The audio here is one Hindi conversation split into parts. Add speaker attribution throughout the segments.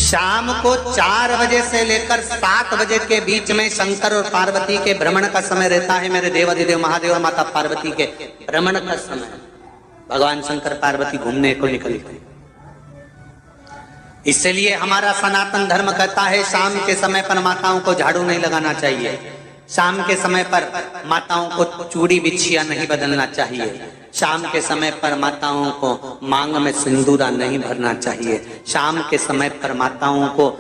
Speaker 1: शाम को 4 बजे से लेकर 7 बजे के बीच में शंकर और पार्वती के भ्रमण का समय रहता है। मेरे देवाधिदेव महादेव और माता पार्वती के भ्रमण का समय, भगवान शंकर पार्वती घूमने को निकलते। इसलिए हमारा सनातन धर्म कहता है शाम के समय पर माताओं को झाड़ू नहीं लगाना चाहिए, शाम के समय पर माताओं को चूड़ी बिछिया नहीं बदलना चाहिए, शाम के समय पर माताओं को मांग में सिंदूरा नहीं भरना चाहिए, शाम के समय पर माताओं को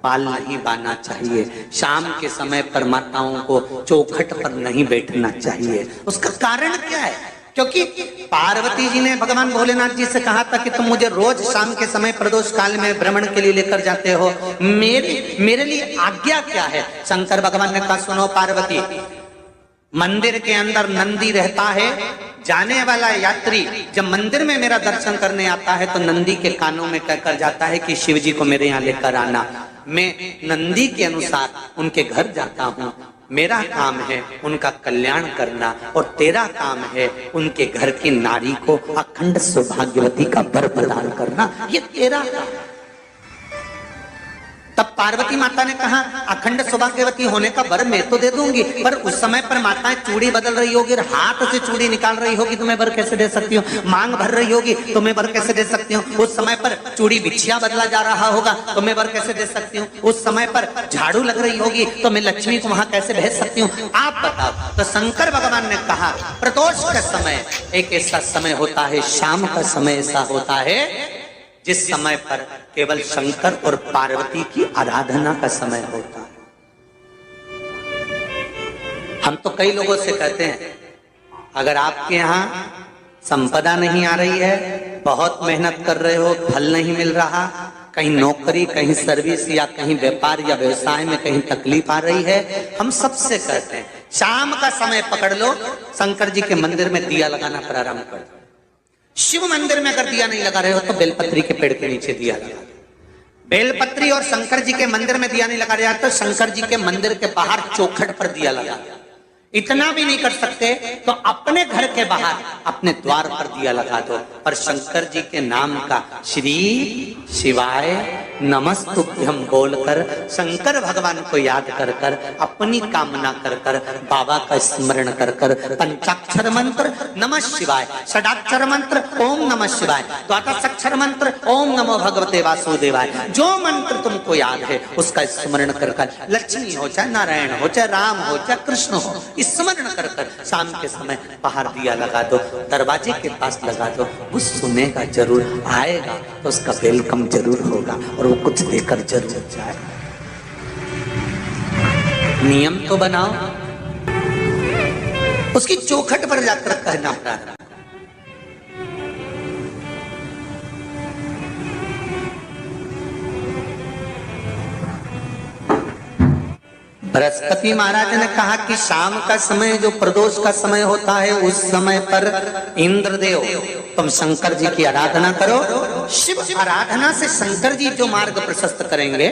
Speaker 1: बाल नहीं बांधना चाहिए, शाम के समय पर माताओं को चौखट पर नहीं बैठना चाहिए। उसका कारण क्या है? क्योंकि पार्वती जी ने भगवान भोलेनाथ जी से कहा था कि तुम मुझे रोज शाम के समय प्रदोष काल में भ्रमण के लिए लेकर जाते हो, मेरे लिए आज्ञा क्या है? शंकर भगवान ने कहा सुनो पार्वती, मंदिर के अंदर नंदी रहता है, जाने वाला यात्री जब मंदिर में मेरा दर्शन करने आता है तो नंदी के कानों में कहकर जाता है कि शिव जी को मेरे यहाँ लेकर आना। मैं नंदी के अनुसार उनके घर जाता हूँ, मेरा काम है उनका कल्याण करना और तेरा काम है उनके घर की नारी को अखंड सौभाग्यवती का वर प्रदान करना, ये तेरा काम। तब पार्वती माता ने कहा अखंड सौभाग्यवती होने का वर मैं तो दे दूंगी, पर उस समय पर माताएं चूड़ी बदल रही होगी, हाथ से चूड़ी निकाल रही होगी तो मैं वर कैसे दे सकती हूँ? मांग भर रही होगी तो मैं वर कैसे दे सकती हूँ? उस समय पर चूड़ी बिछिया बदला जा रहा होगा तो मैं वर कैसे दे सकती हूँ? उस समय पर झाड़ू लग रही होगी तो मैं लक्ष्मी को वहां कैसे भेज सकती हूँ? आप बताओ। तो शंकर भगवान ने कहा प्रदोष का समय एक ऐसा समय होता है, शाम का समय ऐसा होता है जिस समय पर केवल शंकर और पार्वती की आराधना का समय होता है। हम तो कई लोगों से कहते हैं अगर आपके यहाँ संपदा नहीं आ रही है, बहुत मेहनत कर रहे हो, फल नहीं मिल रहा, कहीं नौकरी, कहीं सर्विस या कहीं व्यापार या व्यवसाय में कहीं तकलीफ आ रही है, हम सबसे कहते हैं शाम का समय पकड़ लो, शंकर जी के मंदिर में दिया लगाना प्रारंभ कर दो। शिव मंदिर में अगर दिया नहीं लगा रहे हो तो बेलपत्री के पेड़ के नीचे दिया लगा। बेलपत्री और शंकर जी के मंदिर में दिया नहीं लगा रहा तो शंकर जी के मंदिर के बाहर चौखट पर दिया लगा। इतना भी नहीं कर सकते तो अपने घर के बाहर अपने द्वार पर दिया लगा दो और शंकर जी के नाम का श्री शिवाय नमस्तुभ्यं बोलकर शंकर भगवान को याद कर कर अपनी कामना कर कर बाबा का स्मरण कर कर पंचाक्षर मंत्र नमः शिवाय, षडाक्षर मंत्र ओम नमः शिवाय, द्वादशाक्षर मंत्र ओम नमो भगवते वासुदेवाय, जो मंत्र तुमको याद है उसका स्मरण कर कर लक्ष्मी हो चाहे नारायण हो चाहे राम हो चाहे कृष्ण हो स्मरण कर कर शाम के समय बाहर दिया लगा दो, दरवाजे के पास लगा दो। वो सुनेगा जरूर, आएगा तो उसका वेलकम जरूर होगा और वो कुछ देकर जरूर जाएगा। नियम तो बनाओ, उसकी चौखट पर जाकर कहना प्रारंभ। बृहस्पति महाराज ने कहा कि शाम का समय जो प्रदोष का समय होता है उस समय पर इंद्रदेव तुम शंकर जी की आराधना करो। शिव आराधना से शंकर जी जो मार्ग प्रशस्त करेंगे,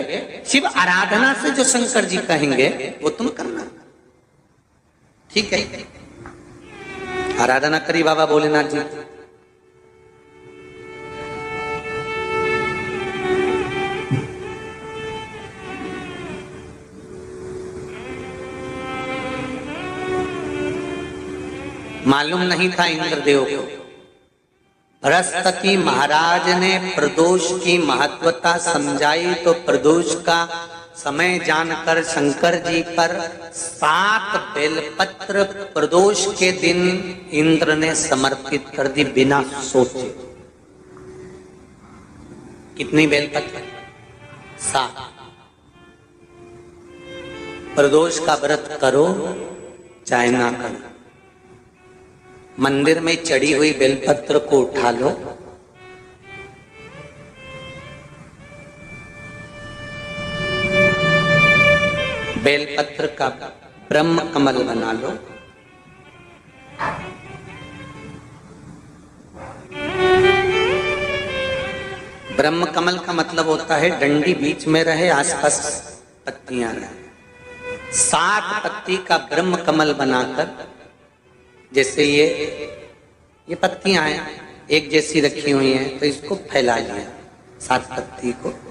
Speaker 1: शिव आराधना से जो शंकर जी कहेंगे वो तुम करना, ठीक है? आराधना करी बाबा भोलेनाथ जी। मालूम नहीं था इंद्रदेव को। बृहस्पति महाराज ने प्रदोष की महत्वता समझाई तो प्रदोष का समय जानकर शंकर जी पर 7 बेलपत्र प्रदोष के दिन इंद्र ने समर्पित कर दी बिना सोचे। कितनी बेलपत्र? 7। प्रदोष का व्रत करो चाहे ना करो, मंदिर में चढ़ी हुई बेलपत्र को उठा लो, बेलपत्र का ब्रह्म कमल बना लो, ब्रह्म कमल का मतलब होता है डंडी बीच में रहे, आसपास पत्तियां रहे। 7 पत्ती का ब्रह्म कमल बनाकर, जैसे ये पत्तियां हैं एक जैसी रखी हुई हैं तो इसको फैला लिया, 7 पत्ती को